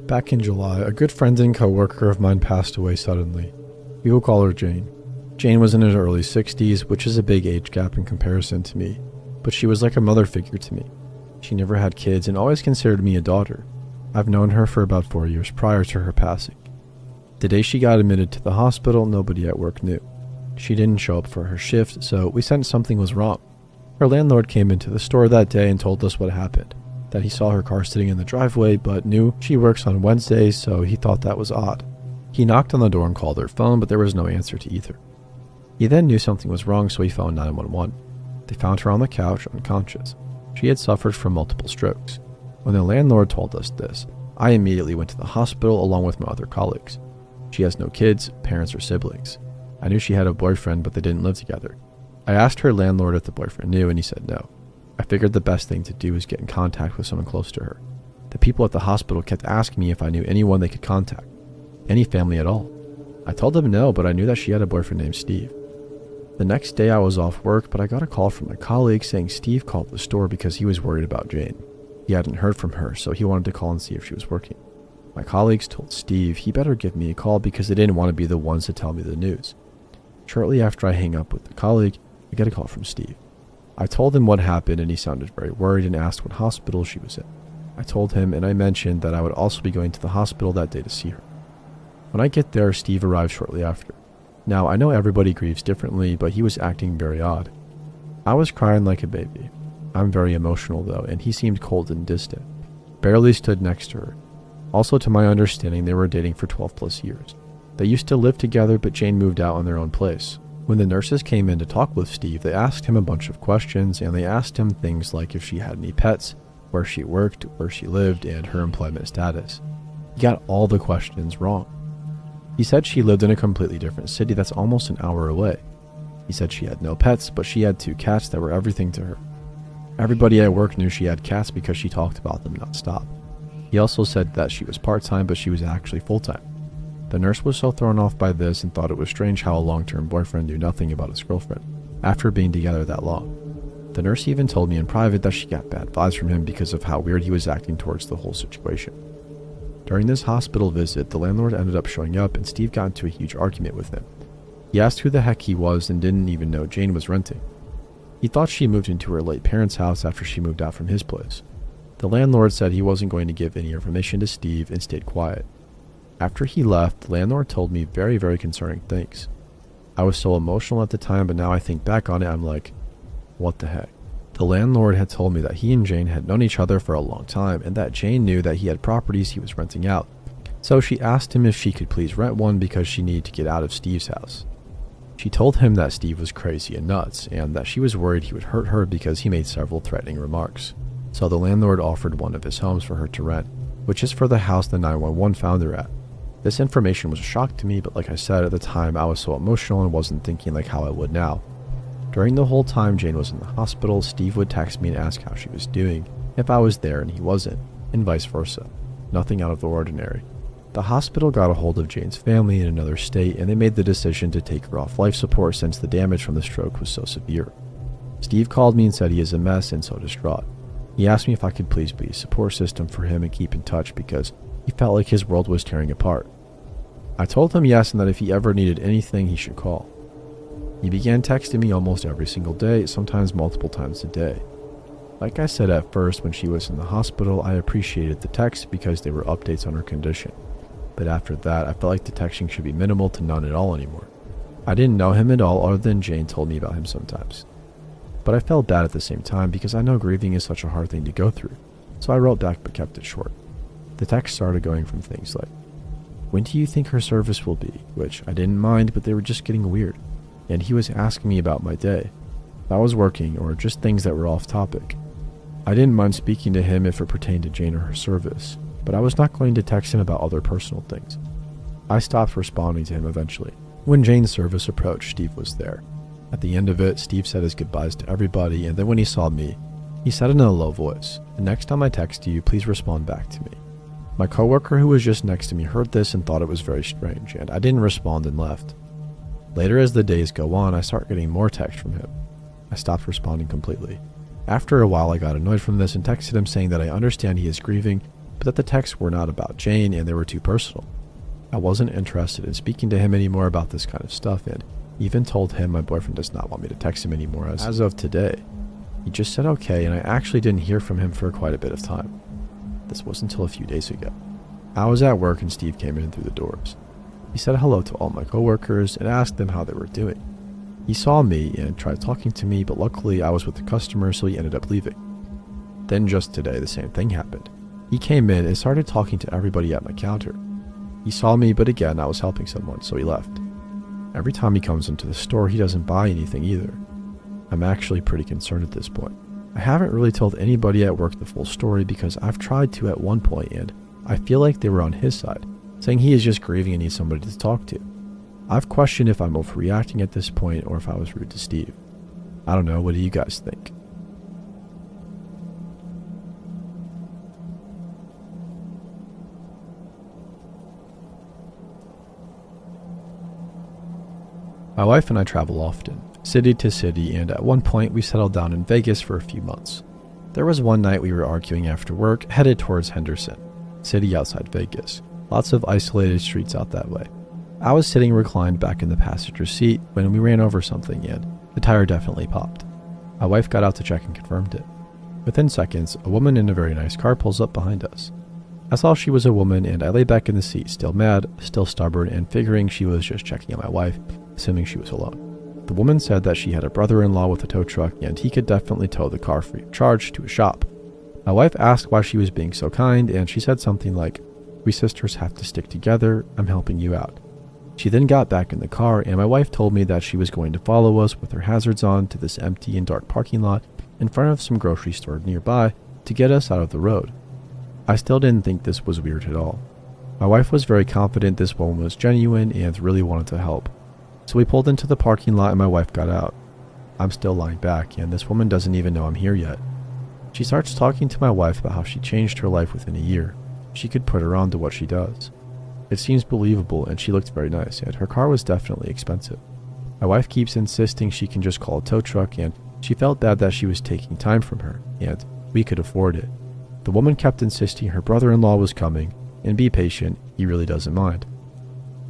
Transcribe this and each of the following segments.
Back in July, a good friend and co-worker of mine passed away suddenly. We will call her Jane. Jane was in her early 60s, which is a big age gap in comparison to me, but she was like a mother figure to me. She never had kids and always considered me a daughter. I've known her for about 4 years prior to her passing. The day she got admitted to the hospital, nobody at work knew. She didn't show up for her shift, so we sensed something was wrong. Her landlord came into the store that day and told us what happened, that he saw her car sitting in the driveway but knew she works on Wednesdays, so he thought that was odd. He knocked on the door and called her phone, but there was no answer to either. He then knew something was wrong, so he phoned 911. They found her on the couch, unconscious. She had suffered from multiple strokes. When the landlord told us this, I immediately went to the hospital along with my other colleagues. She has no kids, parents, or siblings. I knew she had a boyfriend, but they didn't live together. I asked her landlord if the boyfriend knew, and he said no. I figured the best thing to do was get in contact with someone close to her. The people at the hospital kept asking me if I knew anyone they could contact, any family at all. I told them no, but I knew that she had a boyfriend named Steve. The next day I was off work, but I got a call from my colleague saying Steve called the store because he was worried about Jane. He hadn't heard from her, so he wanted to call and see if she was working. My colleagues told Steve he better give me a call because they didn't want to be the ones to tell me the news. Shortly after I hang up with the colleague, I get a call from Steve. I told him what happened and he sounded very worried and asked what hospital she was in. I told him and I mentioned that I would also be going to the hospital that day to see her. When I get there, Steve arrived shortly after. Now, I know everybody grieves differently, but he was acting very odd. I was crying like a baby. I'm very emotional though, and he seemed cold and distant. Barely stood next to her. Also, to my understanding, they were dating for 12 plus years. They used to live together, but Jane moved out on their own place. When the nurses came in to talk with Steve, they asked him a bunch of questions, and they asked him things like if she had any pets, where she worked, where she lived, and her employment status. He got all the questions wrong. He said she lived in a completely different city that's almost an hour away. He said she had no pets, but she had 2 cats that were everything to her. Everybody at work knew she had cats because she talked about them nonstop. He also said that she was part-time, but she was actually full-time. The nurse was so thrown off by this and thought it was strange how a long-term boyfriend knew nothing about his girlfriend after being together that long. The nurse even told me in private that she got bad vibes from him because of how weird he was acting towards the whole situation. During this hospital visit, the landlord ended up showing up and Steve got into a huge argument with him. He asked who the heck he was and didn't even know Jane was renting. He thought she moved into her late parents' house after she moved out from his place. The landlord said he wasn't going to give any information to Steve and stayed quiet. After he left, the landlord told me very, very concerning things. I was so emotional at the time, but now I think back on it, I'm like, what the heck? The landlord had told me that he and Jane had known each other for a long time and that Jane knew that he had properties he was renting out. So she asked him if she could please rent one because she needed to get out of Steve's house. She told him that Steve was crazy and nuts and that she was worried he would hurt her because he made several threatening remarks. So the landlord offered one of his homes for her to rent, which is for the house the 911 found her at. This information was a shock to me, but like I said at the time, I was so emotional and wasn't thinking like how I would now. During the whole time Jane was in the hospital, Steve would text me and ask how she was doing, if I was there and he wasn't, and vice versa. Nothing out of the ordinary. The hospital got a hold of Jane's family in another state and they made the decision to take her off life support since the damage from the stroke was so severe. Steve called me and said he is a mess and so distraught. He asked me if I could please be a support system for him and keep in touch because he felt like his world was tearing apart. I told him yes and that if he ever needed anything he should call. He began texting me almost every single day, sometimes multiple times a day. Like I said at first when she was in the hospital, I appreciated the texts because they were updates on her condition. But after that, I felt like the texting should be minimal to none at all anymore. I didn't know him at all other than Jane told me about him sometimes. But I felt bad at the same time because I know grieving is such a hard thing to go through, so I wrote back but kept it short. The text started going from things like, "When do you think her service will be?" which I didn't mind, but they were just getting weird. And he was asking me about my day, if I was working, or just things that were off topic. I didn't mind speaking to him if it pertained to Jane or her service, but I was not going to text him about other personal things. I stopped responding to him eventually. When Jane's service approached, Steve was there. At the end of it, Steve said his goodbyes to everybody, and then when he saw me, he said in a low voice, "The next time I text you, please respond back to me." My coworker who was just next to me heard this and thought it was very strange, and I didn't respond and left. Later as the days go on, I start getting more texts from him. I stopped responding completely. After a while, I got annoyed from this and texted him saying that I understand he is grieving, but that the texts were not about Jane and they were too personal. I wasn't interested in speaking to him anymore about this kind of stuff, and even told him my boyfriend does not want me to text him anymore as of today. He just said okay, and I actually didn't hear from him for quite a bit of time. This was until a few days ago. I was at work and Steve came in through the doors. He said hello to all my coworkers and asked them how they were doing. He saw me and tried talking to me, but luckily I was with the customer, so he ended up leaving. Then just today, the same thing happened. He came in and started talking to everybody at my counter. He saw me, but again, I was helping someone, so he left. Every time he comes into the store, he doesn't buy anything either. I'm actually pretty concerned at this point. I haven't really told anybody at work the full story because I've tried to at one point, and I feel like they were on his side, saying he is just grieving and needs somebody to talk to. I've questioned if I'm overreacting at this point or if I was rude to Steve. I don't know, what do you guys think? My wife and I travel often, city to city, and at one point we settled down in Vegas for a few months. There was one night we were arguing after work, headed towards Henderson, city outside Vegas. Lots of isolated streets out that way. I was sitting reclined back in the passenger seat when we ran over something and the tire definitely popped. My wife got out to check and confirmed it. Within seconds, a woman in a very nice car pulls up behind us. I saw she was a woman and I lay back in the seat, still mad, still stubborn, and figuring she was just checking on my wife, assuming she was alone. The woman said that she had a brother-in-law with a tow truck and he could definitely tow the car free of charge to a shop. My wife asked why she was being so kind, and she said something like, "We sisters have to stick together, I'm helping you out." She then got back in the car, and my wife told me that she was going to follow us with her hazards on to this empty and dark parking lot in front of some grocery store nearby to get us out of the road. I still didn't think this was weird at all. My wife was very confident this woman was genuine and really wanted to help. So we pulled into the parking lot and my wife got out. I'm still lying back, and this woman doesn't even know I'm here yet. She starts talking to my wife about how she changed her life within a year. She could put her on to what she does. It seems believable, and she looked very nice, and her car was definitely expensive. My wife keeps insisting she can just call a tow truck, and she felt bad that she was taking time from her, and we could afford it. The woman kept insisting her brother-in-law was coming, and be patient, he really doesn't mind.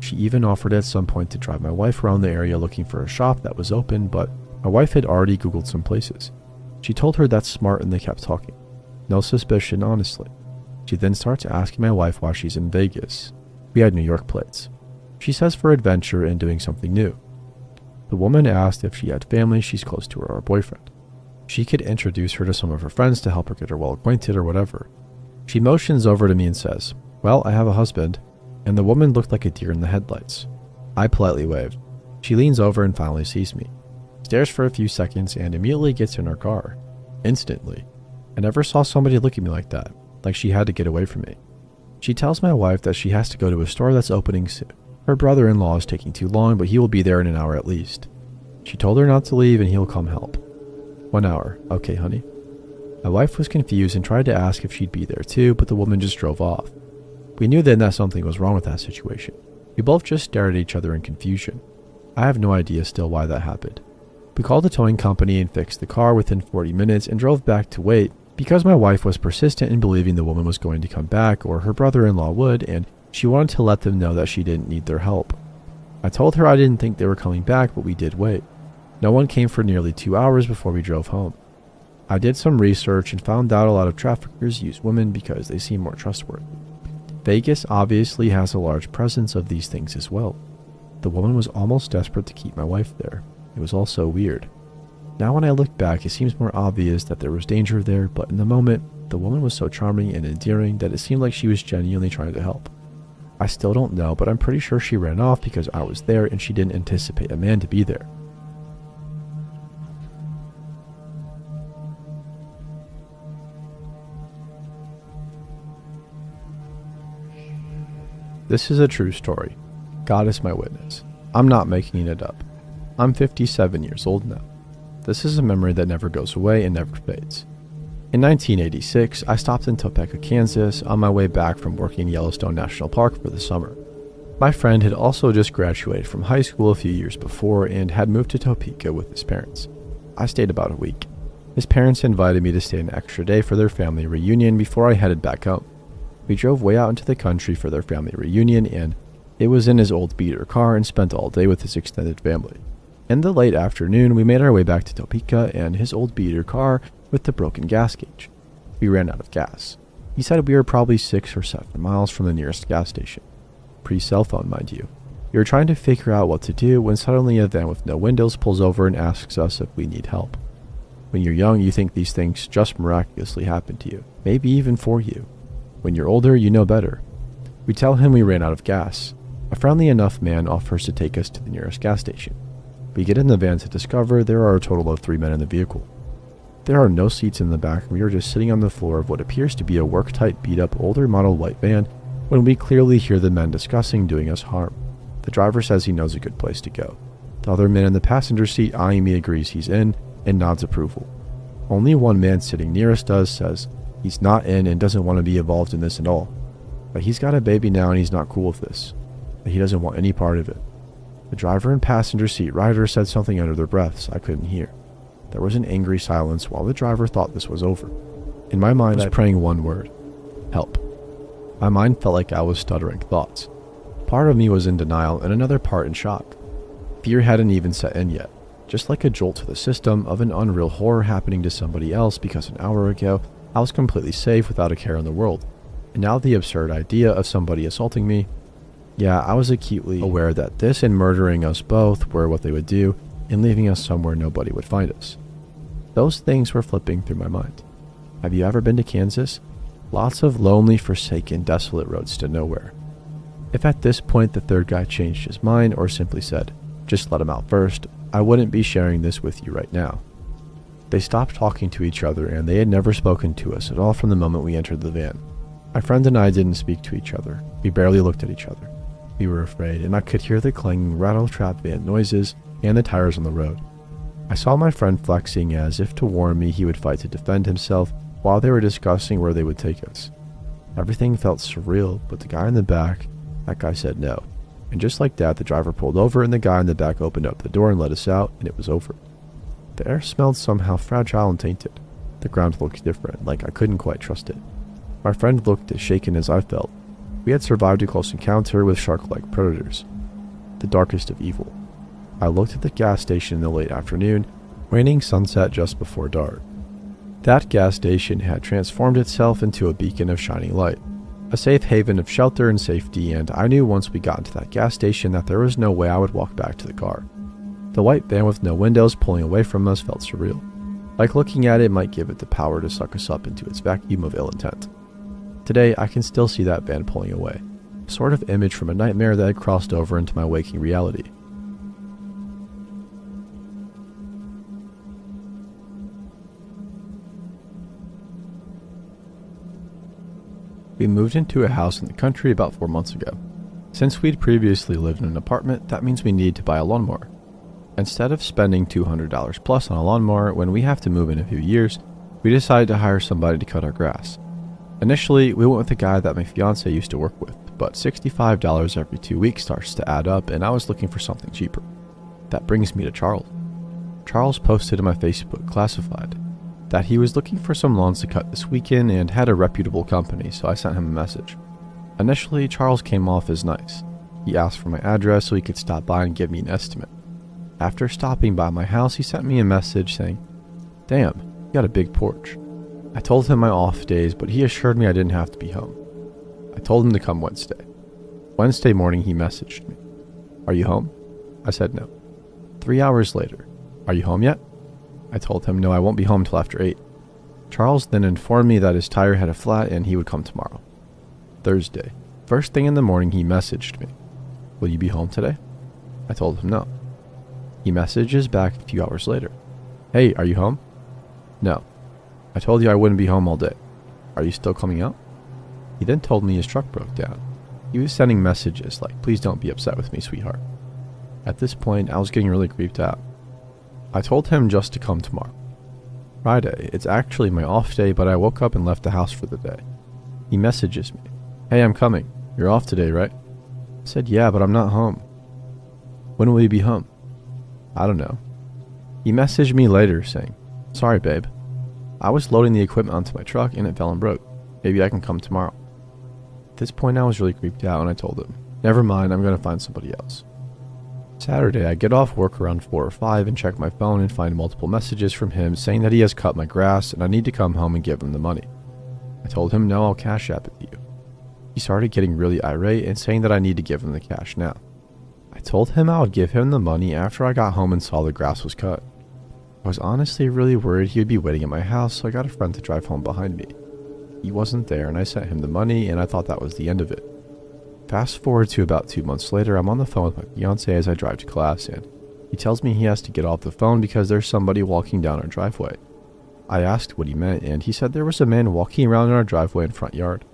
She even offered at some point to drive my wife around the area looking for a shop that was open, but my wife had already Googled some places. She told her that's smart, and they kept talking. No suspicion, honestly. She then starts asking my wife why she's in Vegas. We had New York plates. She says for adventure and doing something new. The woman asked if she had family she's close to or a boyfriend. She could introduce her to some of her friends to help her get her well acquainted or whatever. She motions over to me and says, "Well, I have a husband," and the woman looked like a deer in the headlights. I politely waved. She leans over and finally sees me, stares for a few seconds, and immediately gets in her car. Instantly. I never saw somebody look at me like that, like she had to get away from me. She tells my wife that she has to go to a store that's opening soon. Her brother-in-law is taking too long, but he will be there in an hour at least. She told her not to leave and he'll come help. 1 hour. Okay, honey. My wife was confused and tried to ask if she'd be there too, but the woman just drove off. We knew then that something was wrong with that situation. We both just stared at each other in confusion. I have no idea still why that happened. We called the towing company and fixed the car within 40 minutes and drove back to wait because my wife was persistent in believing the woman was going to come back or her brother-in-law would, and she wanted to let them know that she didn't need their help. I told her I didn't think they were coming back, but we did wait. No one came for nearly 2 hours before we drove home. I did some research and found out a lot of traffickers use women because they seem more trustworthy. Vegas obviously has a large presence of these things as well. The woman was almost desperate to keep my wife there. It was all so weird. Now when I look back, it seems more obvious that there was danger there, but in the moment, the woman was so charming and endearing that it seemed like she was genuinely trying to help. I still don't know, but I'm pretty sure she ran off because I was there and she didn't anticipate a man to be there. This is a true story. God is my witness. I'm not making it up. I'm 57 years old now. This is a memory that never goes away and never fades. In 1986, I stopped in Topeka, Kansas on my way back from working in Yellowstone National Park for the summer. My friend had also just graduated from high school a few years before and had moved to Topeka with his parents. I stayed about a week. His parents invited me to stay an extra day for their family reunion before I headed back home. We drove way out into the country for their family reunion, and it was in his old beater car and spent all day with his extended family. In the late afternoon, we made our way back to Topeka and his old beater car with the broken gas gauge. We ran out of gas. He said we were probably 6 or 7 miles from the nearest gas station. Pre-cell phone, mind you. We were trying to figure out what to do when suddenly a van with no windows pulls over and asks us if we need help. When you're young, you think these things just miraculously happen to you, maybe even for you. When you're older, you know better. We tell him we ran out of gas. A friendly enough man offers to take us to the nearest gas station. We get in the van to discover there are a total of 3 men in the vehicle. There are no seats in the back, and we are just sitting on the floor of what appears to be a work-tight, beat-up, older model white van when we clearly hear the men discussing doing us harm. The driver says he knows a good place to go. The other man in the passenger seat eyeing me agrees he's in and nods approval. Only one man sitting nearest us says he's not in and doesn't want to be involved in this at all. But he's got a baby now and he's not cool with this. But he doesn't want any part of it. The driver and passenger seat rider said something under their breaths I couldn't hear. There was an angry silence while the driver thought this was over. In my mind, I was praying one word: help. My mind felt like I was stuttering thoughts. Part of me was in denial and another part in shock. Fear hadn't even set in yet, just like a jolt to the system of an unreal horror happening to somebody else because an hour ago I was completely safe without a care in the world. And now the absurd idea of somebody assaulting me. Yeah, I was acutely aware that this and murdering us both were what they would do, and leaving us somewhere nobody would find us. Those things were flipping through my mind. Have you ever been to Kansas? Lots of lonely, forsaken, desolate roads to nowhere. If at this point the third guy changed his mind or simply said, just let him out first, I wouldn't be sharing this with you right now. They stopped talking to each other, and they had never spoken to us at all from the moment we entered the van. My friend and I didn't speak to each other. We barely looked at each other. We were afraid, and I could hear the clanging rattle-trap van noises and the tires on the road. I saw my friend flexing as if to warn me he would fight to defend himself while they were discussing where they would take us. Everything felt surreal, but the guy in the back, that guy said no. And just like that, the driver pulled over and the guy in the back opened up the door and let us out, and it was over. The air smelled somehow fragile and tainted. The ground looked different, like I couldn't quite trust it. My friend looked as shaken as I felt. We had survived a close encounter with shark-like predators. The darkest of evil. I looked at the gas station in the late afternoon, waning sunset just before dark. That gas station had transformed itself into a beacon of shining light, a safe haven of shelter and safety, and I knew once we got into that gas station that there was no way I would walk back to the car. The white van with no windows pulling away from us felt surreal, like looking at it might give it the power to suck us up into its vacuum of ill intent. Today, I can still see that van pulling away, a sort of image from a nightmare that had crossed over into my waking reality. We moved into a house in the country about 4 months ago. Since we'd previously lived in an apartment, that means we needed to buy a lawnmower. Instead of spending $200 plus on a lawnmower when we have to move in a few years, we decided to hire somebody to cut our grass. Initially, we went with a guy that my fiance used to work with, but $65 every 2 weeks starts to add up, and I was looking for something cheaper. That brings me to Charles. Charles posted in my Facebook classified that he was looking for some lawns to cut this weekend and had a reputable company, so I sent him a message. Initially, Charles came off as nice. He asked for my address so he could stop by and give me an estimate. After stopping by my house, he sent me a message saying, "Damn, you got a big porch." I told him my off days, but he assured me I didn't have to be home. I told him to come Wednesday. Wednesday morning, he messaged me, "Are you home?" I said no. 3 hours later, "Are you home yet?" I told him no, I won't be home till after 8. Charles then informed me that his tire had a flat and he would come tomorrow. Thursday, first thing in the morning, he messaged me, "Will you be home today?" I told him no. He messages back a few hours later, "Hey, are you home?" "No. I told you I wouldn't be home all day. Are you still coming out?" He then told me his truck broke down. He was sending messages like, "Please don't be upset with me, sweetheart." At this point, I was getting really creeped out. I told him just to come tomorrow. Friday, it's actually my off day, but I woke up and left the house for the day. He messages me, "Hey, I'm coming. You're off today, right?" I said, "Yeah, but I'm not home." "When will you be home?" "I don't know." He messaged me later saying, "Sorry, babe. I was loading the equipment onto my truck and it fell and broke. Maybe I can come tomorrow." At this point I was really creeped out and I told him, "Never mind, I'm going to find somebody else." Saturday, I get off work around 4 or 5 and check my phone and find multiple messages from him saying that he has cut my grass and I need to come home and give him the money. I told him, "No, I'll cash app it to you." He started getting really irate and saying that I need to give him the cash now. I told him I would give him the money after I got home and saw the grass was cut. I was honestly really worried he would be waiting at my house, so I got a friend to drive home behind me. He wasn't there and I sent him the money and I thought that was the end of it. Fast forward to about 2 months later, I'm on the phone with my fiance as I drive to class and he tells me he has to get off the phone because there's somebody walking down our driveway. I asked what he meant and he said there was a man walking around in our driveway and front yard.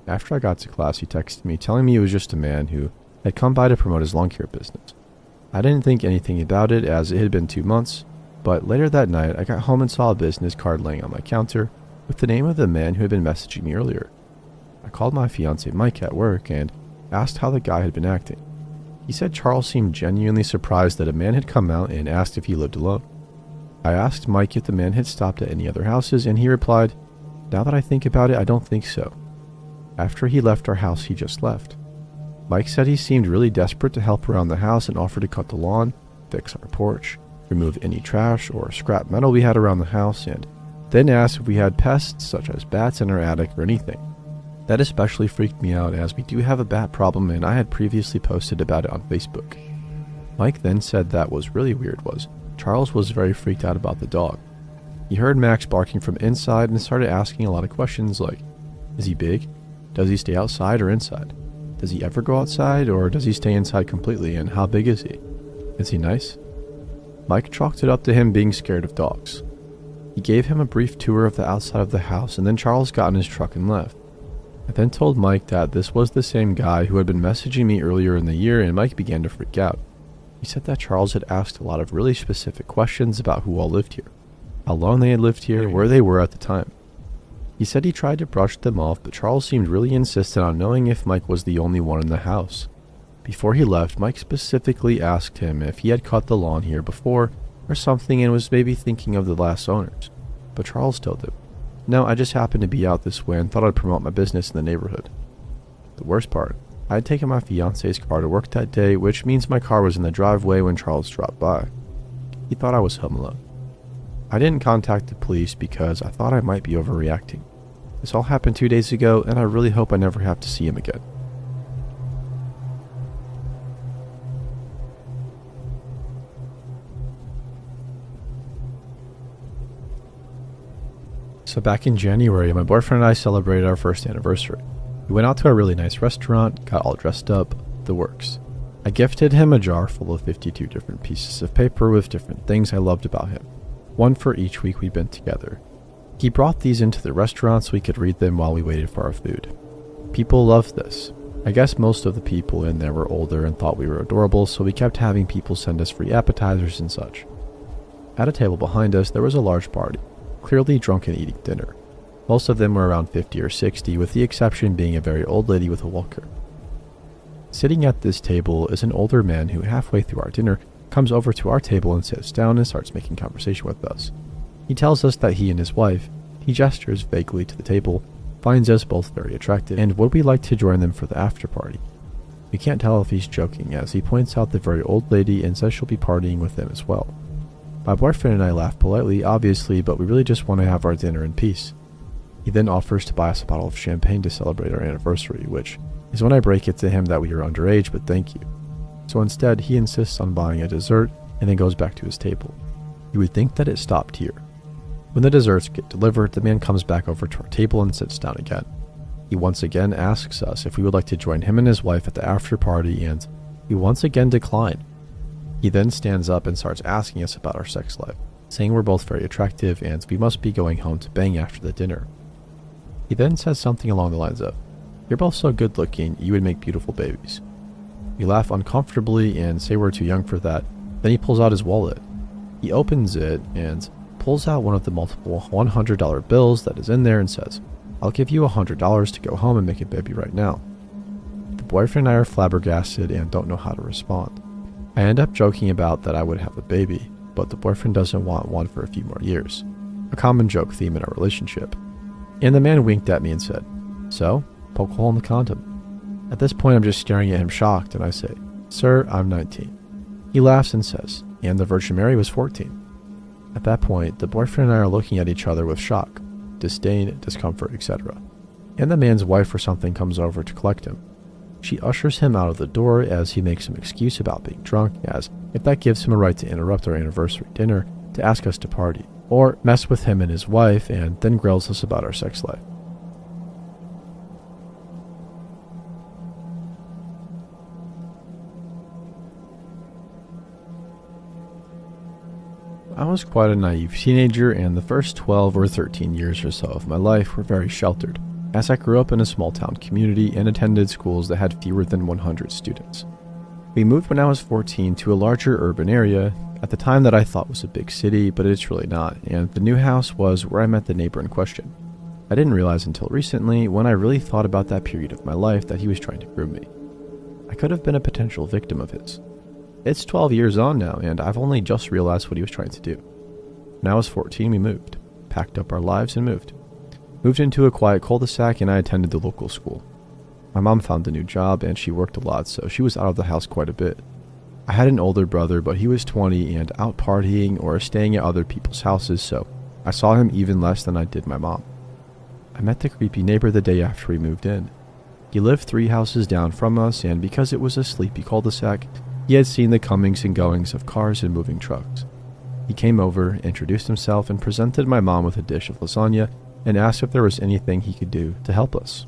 After I got to class, he texted me telling me it was just a man who had come by to promote his lawn care business. I didn't think anything about it as it had been 2 months, but later that night I got home and saw a business card laying on my counter with the name of the man who had been messaging me earlier. I called my fiance Mike at work and asked how the guy had been acting. He said Charles seemed genuinely surprised that a man had come out and asked if he lived alone. I asked Mike if the man had stopped at any other houses and he replied, "Now that I think about it, I don't think so." After he left our house, he just left. Mike said he seemed really desperate to help around the house and offered to cut the lawn, fix our porch, remove any trash or scrap metal we had around the house, and then asked if we had pests such as bats in our attic or anything. That especially freaked me out as we do have a bat problem and I had previously posted about it on Facebook. Mike then said that was really weird was Charles was very freaked out about the dog. He heard Max barking from inside and started asking a lot of questions like, is he big? Does he stay outside or inside? Does he ever go outside or does he stay inside completely, and how big is he? Is he nice? Mike chalked it up to him being scared of dogs. He gave him a brief tour of the outside of the house and then Charles got in his truck and left. I then told Mike that this was the same guy who had been messaging me earlier in the year and Mike began to freak out. He said that Charles had asked a lot of really specific questions about who all lived here, how long they had lived here, where they were at the time. He said he tried to brush them off, but Charles seemed really insistent on knowing if Mike was the only one in the house. Before he left, Mike specifically asked him if he had cut the lawn here before or something and was maybe thinking of the last owners, but Charles told him, "No, I just happened to be out this way and thought I'd promote my business in the neighborhood." The worst part, I had taken my fiance's car to work that day, which means my car was in the driveway when Charles dropped by. He thought I was home alone. I didn't contact the police because I thought I might be overreacting. This all happened 2 days ago and I really hope I never have to see him again. So back in January, my boyfriend and I celebrated our first anniversary. We went out to a really nice restaurant, got all dressed up, the works. I gifted him a jar full of 52 different pieces of paper with different things I loved about him, one for each week we'd been together. He brought these into the restaurant so we could read them while we waited for our food. People loved this. I guess most of the people in there were older and thought we were adorable, so we kept having people send us free appetizers and such. At a table behind us, there was a large party, clearly drunk and eating dinner. Most of them were around 50 or 60, with the exception being a very old lady with a walker. Sitting at this table is an older man who halfway through our dinner comes over to our table and sits down and starts making conversation with us. He tells us that he and his wife, he gestures vaguely to the table, finds us both very attractive and would we like to join them for the after party. We can't tell if he's joking as he points out the very old lady and says she'll be partying with them as well. My boyfriend and I laugh politely, obviously, but we really just want to have our dinner in peace. He then offers to buy us a bottle of champagne to celebrate our anniversary, which is when I break it to him that we are underage, but thank you. So instead, he insists on buying a dessert and then goes back to his table. You would think that it stopped here. When the desserts get delivered, the man comes back over to our table and sits down again. He once again asks us if we would like to join him and his wife at the after party, and we once again decline. He then stands up and starts asking us about our sex life, saying we're both very attractive and we must be going home to bang after the dinner. He then says something along the lines of, "You're both so good looking, you would make beautiful babies." We laugh uncomfortably and say we're too young for that. Then he pulls out his wallet. He opens it and pulls out one of the multiple $100 bills that is in there and says, "I'll give you $100 to go home and make a baby right now." The boyfriend and I are flabbergasted and don't know how to respond. I end up joking about that I would have a baby, but the boyfriend doesn't want one for a few more years, a common joke theme in our relationship. And the man winked at me and said, "So, poke a hole in the condom. At this point, I'm just staring at him shocked, and I say, "Sir, I'm 19. He laughs and says, "And the Virgin Mary was 14. At that point, the boyfriend and I are looking at each other with shock, disdain, discomfort, etc. And the man's wife or something comes over to collect him. She ushers him out of the door as he makes some excuse about being drunk, as if that gives him a right to interrupt our anniversary dinner to ask us to party, or mess with him and his wife, and then grills us about our sex life. I was quite a naive teenager, and the first 12 or 13 years or so of my life were very sheltered, as I grew up in a small town community and attended schools that had fewer than 100 students. We moved when I was 14 to a larger urban area, at the time that I thought was a big city, but it's really not, and the new house was where I met the neighbor in question. I didn't realize until recently, when I really thought about that period of my life, that he was trying to groom me. I could have been a potential victim of his. It's 12 years on now, and I've only just realized what he was trying to do. When I was 14, we moved, packed up our lives and moved. Moved into a quiet cul-de-sac, and I attended the local school. My mom found a new job, and she worked a lot, so she was out of the house quite a bit. I had an older brother, but he was 20 and out partying or staying at other people's houses, so I saw him even less than I did my mom. I met the creepy neighbor the day after we moved in. He lived 3 houses down from us, and because it was a sleepy cul-de-sac, he had seen the comings and goings of cars and moving trucks. He came over, introduced himself, and presented my mom with a dish of lasagna and asked if there was anything he could do to help us.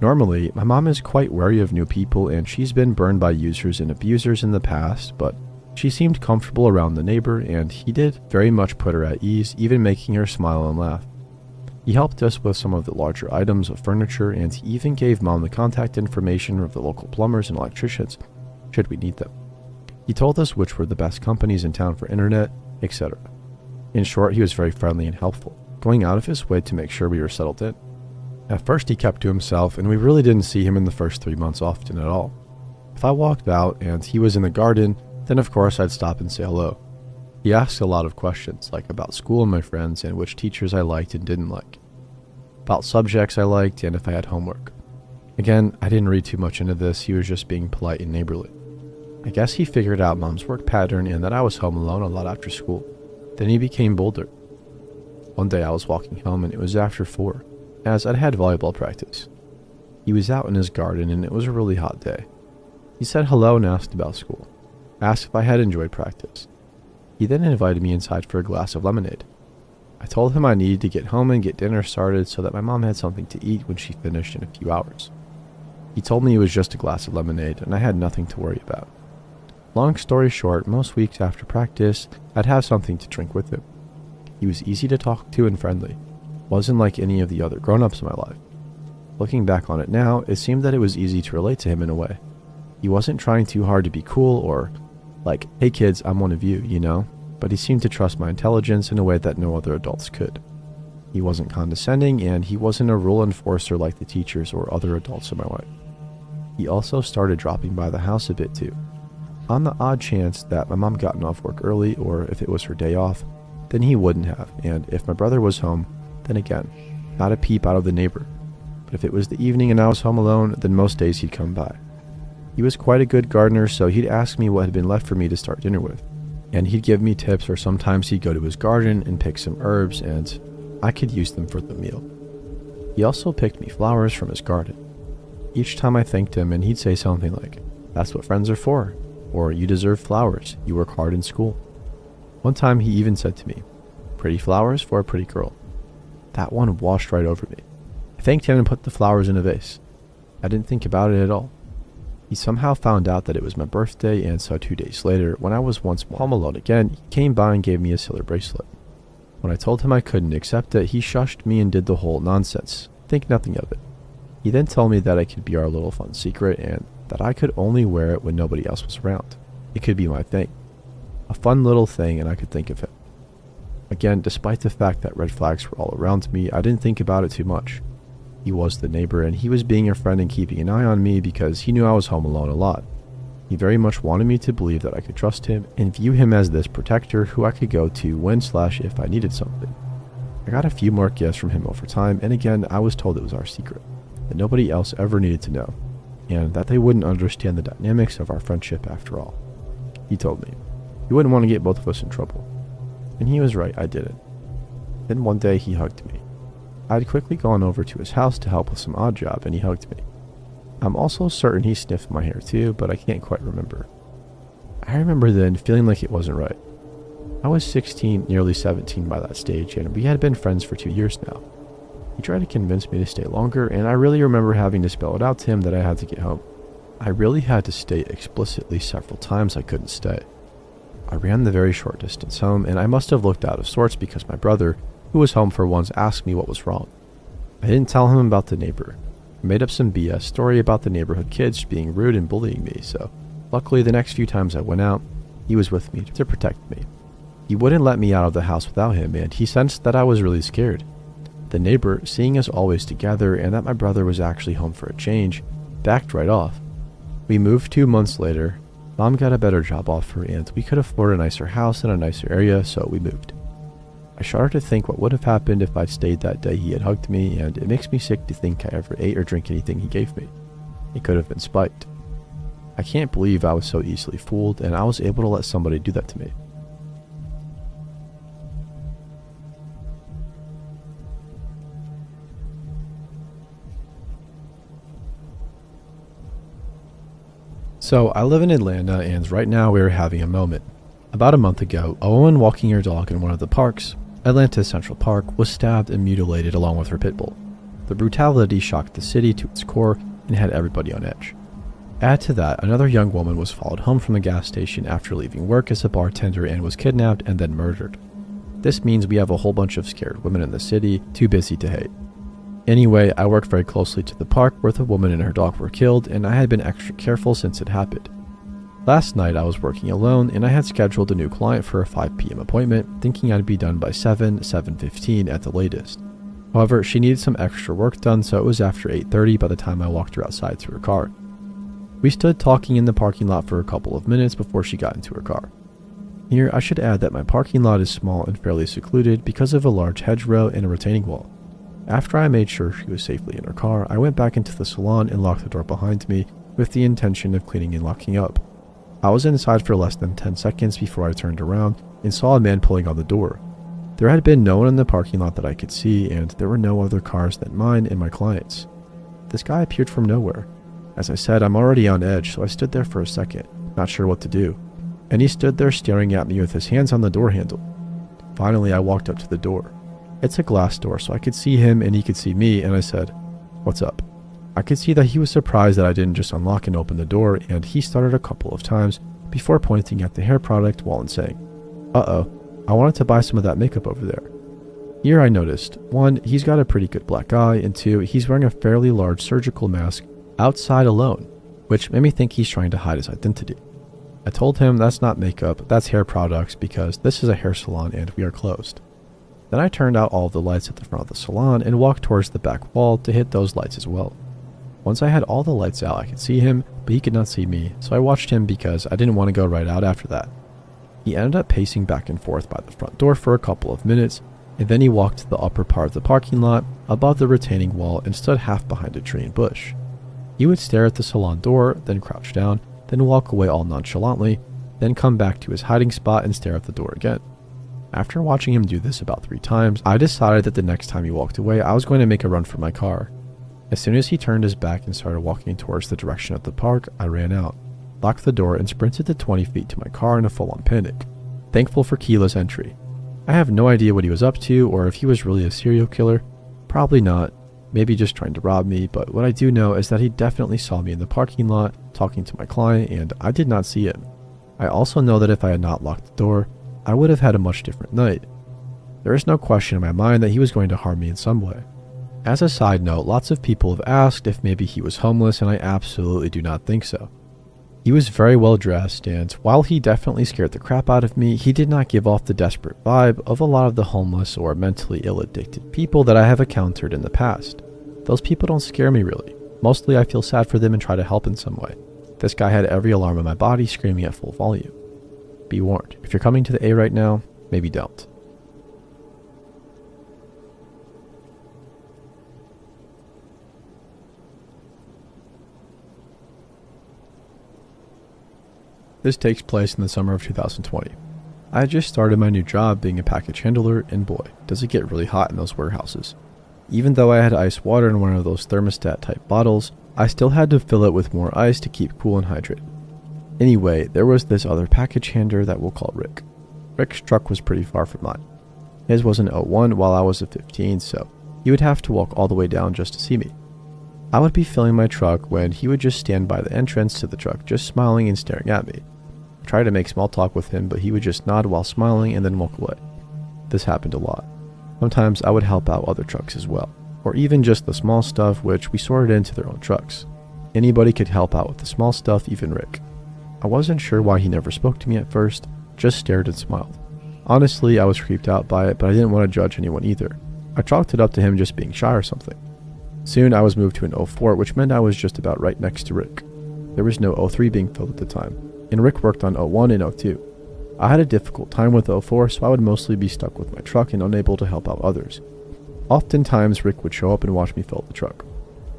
Normally, my mom is quite wary of new people, and she's been burned by users and abusers in the past, but she seemed comfortable around the neighbor, and he did very much put her at ease, even making her smile and laugh. He helped us with some of the larger items of furniture, and he even gave mom the contact information of the local plumbers and electricians, should we need them. He told us which were the best companies in town for internet, etc. In short, he was very friendly and helpful, going out of his way to make sure we were settled in. At first he kept to himself, and we really didn't see him in the first 3 months often at all. If I walked out and he was in the garden, then of course I'd stop and say hello. He asked a lot of questions, like about school and my friends and which teachers I liked and didn't like, about subjects I liked and if I had homework. Again, I didn't read too much into this, he was just being polite and neighborly. I guess he figured out mom's work pattern and that I was home alone a lot after school. Then he became bolder. One day I was walking home and it was after 4, as I'd had volleyball practice. He was out in his garden and it was a really hot day. He said hello and asked about school. Asked if I had enjoyed practice. He then invited me inside for a glass of lemonade. I told him I needed to get home and get dinner started so that my mom had something to eat when she finished in a few hours. He told me it was just a glass of lemonade and I had nothing to worry about. Long story short, most weeks after practice, I'd have something to drink with him. He was easy to talk to and friendly. Wasn't like any of the other grown-ups in my life. Looking back on it now, it seemed that it was easy to relate to him in a way. He wasn't trying too hard to be cool or like, "Hey kids, I'm one of you," you know? But he seemed to trust my intelligence in a way that no other adults could. He wasn't condescending, and he wasn't a rule enforcer like the teachers or other adults in my life. He also started dropping by the house a bit too. On the odd chance that my mom gotten off work early, or if it was her day off, then he wouldn't have, and if my brother was home, then again, not a peep out of the neighbor. But if it was the evening and I was home alone, then most days he'd come by. He was quite a good gardener, so he'd ask me what had been left for me to start dinner with. And he'd give me tips, or sometimes he'd go to his garden and pick some herbs, and I could use them for the meal. He also picked me flowers from his garden. Each time I thanked him, and he'd say something like, "That's what friends are for," or "You deserve flowers, you work hard in school." One time he even said to me, "Pretty flowers for a pretty girl." That one washed right over me. I thanked him and put the flowers in a vase. I didn't think about it at all. He somehow found out that it was my birthday, and so 2 days later, when I was once more home alone again, he came by and gave me a silver bracelet. When I told him I couldn't accept it, he shushed me and did the whole nonsense. Think nothing of it. He then told me that it could be our little fun secret, and that I could only wear it when nobody else was around. It could be my thing. A fun little thing, and I could think of it. Again, despite the fact that red flags were all around me, I didn't think about it too much. He was the neighbor, and he was being a friend and keeping an eye on me because he knew I was home alone a lot. He very much wanted me to believe that I could trust him and view him as this protector who I could go to when/if I needed something. I got a few more gifts from him over time, and again, I was told it was our secret. that nobody else ever needed to know, and that they wouldn't understand the dynamics of our friendship after all. He told me, he wouldn't want to get both of us in trouble. And he was right, I didn't. Then one day he hugged me. I had quickly gone over to his house to help with some odd job, and he hugged me. I'm also certain he sniffed my hair too, but I can't quite remember. I remember then feeling like it wasn't right. I was 16, nearly 17 by that stage, and we had been friends for 2 years now. He tried to convince me to stay longer, and I really remember having to spell it out to him that I had to get home. I really had to state explicitly several times I couldn't stay. I ran the very short distance home, and I must have looked out of sorts because my brother, who was home for once, asked me what was wrong. I didn't tell him about the neighbor. I made up some BS story about the neighborhood kids being rude and bullying me, so luckily the next few times I went out, he was with me to protect me. He wouldn't let me out of the house without him, and he sensed that I was really scared. The neighbor, seeing us always together and that my brother was actually home for a change, backed right off. We moved 2 months later. Mom got a better job offer, and we could afford a nicer house in a nicer area, so we moved. I shudder to think what would have happened if I'd stayed that day he had hugged me, and it makes me sick to think I ever ate or drank anything he gave me. It could have been spiked. I can't believe I was so easily fooled, and I was able to let somebody do that to me. So I live in Atlanta, and right now we're having a moment. About a month ago, a woman walking her dog in one of the parks, Atlanta's Central Park, was stabbed and mutilated along with her pit bull. The brutality shocked the city to its core and had everybody on edge. Add to that, another young woman was followed home from a gas station after leaving work as a bartender and was kidnapped and then murdered. This means we have a whole bunch of scared women in the city, too busy to hate. Anyway, I work very closely to the park where the woman and her dog were killed, and I had been extra careful since it happened. Last night I was working alone, and I had scheduled a new client for a 5 p.m. appointment, thinking I'd be done by 7:15 at the latest. However, she needed some extra work done, so it was after 8:30 by the time I walked her outside to her car. We stood talking in the parking lot for a couple of minutes before she got into her car. Here, I should add that my parking lot is small and fairly secluded because of a large hedgerow and a retaining wall. After I made sure she was safely in her car, I went back into the salon and locked the door behind me with the intention of cleaning and locking up. I was inside for less than 10 seconds before I turned around and saw a man pulling on the door. There had been no one in the parking lot that I could see, and there were no other cars than mine and my clients. This guy appeared from nowhere. As I said, I'm already on edge, so I stood there for a second, not sure what to do. And he stood there staring at me with his hands on the door handle. Finally, I walked up to the door. It's a glass door, so I could see him and he could see me, and I said, "What's up?" I could see that he was surprised that I didn't just unlock and open the door, and he started a couple of times before pointing at the hair product wall and saying, "Uh-oh, I wanted to buy some of that makeup over there." Here I noticed, 1, he's got a pretty good black eye, and 2, he's wearing a fairly large surgical mask outside alone, which made me think he's trying to hide his identity. I told him that's not makeup, that's hair products, because this is a hair salon and we are closed. Then I turned out all of the lights at the front of the salon and walked towards the back wall to hit those lights as well. Once I had all the lights out, I could see him, but he could not see me, so I watched him because I didn't want to go right out after that. He ended up pacing back and forth by the front door for a couple of minutes, and then he walked to the upper part of the parking lot, above the retaining wall, and stood half behind a tree and bush. He would stare at the salon door, then crouch down, then walk away all nonchalantly, then come back to his hiding spot and stare at the door again. After watching him do this about 3 times, I decided that the next time he walked away, I was going to make a run for my car. As soon as he turned his back and started walking towards the direction of the park, I ran out, locked the door, and sprinted the 20 feet to my car in a full-on panic, thankful for keyless entry. I have no idea what he was up to or if he was really a serial killer. Probably not, maybe just trying to rob me, but what I do know is that he definitely saw me in the parking lot talking to my client, and I did not see him. I also know that if I had not locked the door, I would have had a much different night. There is no question in my mind that he was going to harm me in some way. As a side note, lots of people have asked if maybe he was homeless, and I absolutely do not think so. He was very well dressed, and while he definitely scared the crap out of me, he did not give off the desperate vibe of a lot of the homeless or mentally ill addicted people that I have encountered in the past. Those people don't scare me really. Mostly I feel sad for them and try to help in some way. This guy had every alarm in my body screaming at full volume. Be warned, if you're coming to the A right now, maybe don't. This takes place in the summer of 2020. I had just started my new job being a package handler, and boy, does it get really hot in those warehouses. Even though I had ice water in one of those thermostat type bottles, I still had to fill it with more ice to keep cool and hydrated. Anyway, there was this other package handler that we'll call Rick. Rick's truck was pretty far from mine. His was an 01 while I was a 15, so he would have to walk all the way down just to see me. I would be filling my truck when he would just stand by the entrance to the truck, just smiling and staring at me. I tried to make small talk with him, but he would just nod while smiling and then walk away. This happened a lot. Sometimes I would help out other trucks as well, or even just the small stuff which we sorted into their own trucks. Anybody could help out with the small stuff, even Rick. I wasn't sure why he never spoke to me at first, just stared and smiled. Honestly, I was creeped out by it, but I didn't want to judge anyone either. I chalked it up to him just being shy or something. Soon I was moved to an 04, which meant I was just about right next to Rick. There was no 03 being filled at the time, and Rick worked on 01 and 02. I had a difficult time with 04, so I would mostly be stuck with my truck and unable to help out others. Oftentimes, Rick would show up and watch me fill the truck.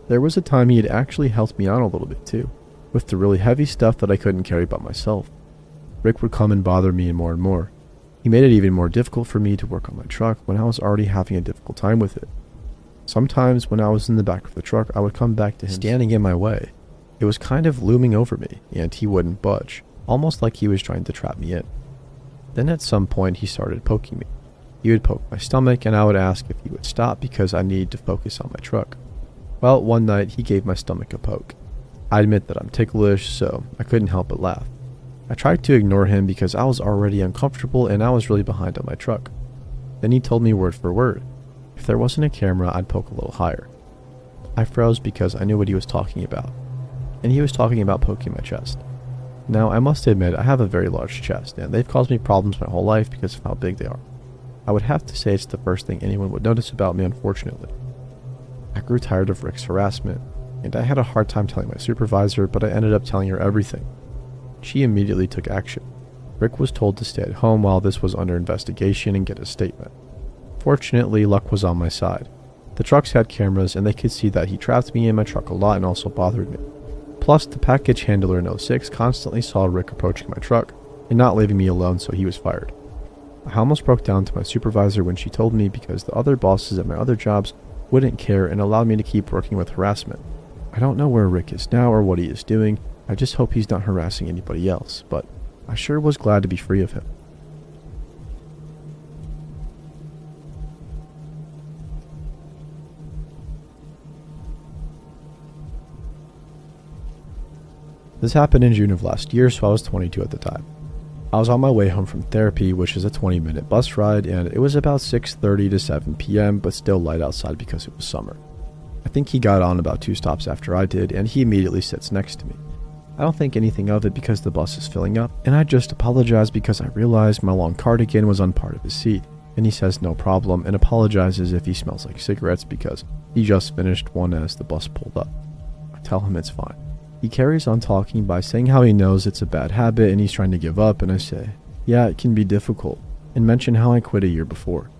There was a time he had actually helped me out a little bit too, with the really heavy stuff that I couldn't carry by myself. Rick would come and bother me and more. He made it even more difficult for me to work on my truck when I was already having a difficult time with it. Sometimes when I was in the back of the truck, I would come back to him standing in my way. It was kind of looming over me, and he wouldn't budge, almost like he was trying to trap me in. Then at some point he started poking me. He would poke my stomach, and I would ask if he would stop because I needed to focus on my truck. Well, one night he gave my stomach a poke. I admit that I'm ticklish, so I couldn't help but laugh. I tried to ignore him because I was already uncomfortable and I was really behind on my truck. Then he told me word for word, if there wasn't a camera, I'd poke a little higher. I froze because I knew what he was talking about, and he was talking about poking my chest. Now, I must admit, I have a very large chest, and they've caused me problems my whole life because of how big they are. I would have to say it's the first thing anyone would notice about me, unfortunately. I grew tired of Rick's harassment, and I had a hard time telling my supervisor, but I ended up telling her everything. She immediately took action. Rick was told to stay at home while this was under investigation and get a statement. Fortunately, luck was on my side. The trucks had cameras and they could see that he trapped me in my truck a lot and also bothered me. Plus, the package handler in 06 constantly saw Rick approaching my truck and not leaving me alone, so he was fired. I almost broke down to my supervisor when she told me because the other bosses at my other jobs wouldn't care and allowed me to keep working with harassment. I don't know where Rick is now or what he is doing. I just hope he's not harassing anybody else, but I sure was glad to be free of him. This happened in June of last year, so I was 22 at the time. I was on my way home from therapy, which is a 20-minute bus ride, and it was about 6:30 to 7 p.m., but still light outside because it was summer. I think he got on about 2 stops after I did, and he immediately sits next to me. I don't think anything of it because the bus is filling up, and I just apologized because I realized my long cardigan was on part of his seat, and he says no problem and apologizes if he smells like cigarettes because he just finished one as the bus pulled up. I tell him it's fine. He carries on talking by saying how he knows it's a bad habit and he's trying to give up, and I say, yeah, it can be difficult, and mention how I quit a year before.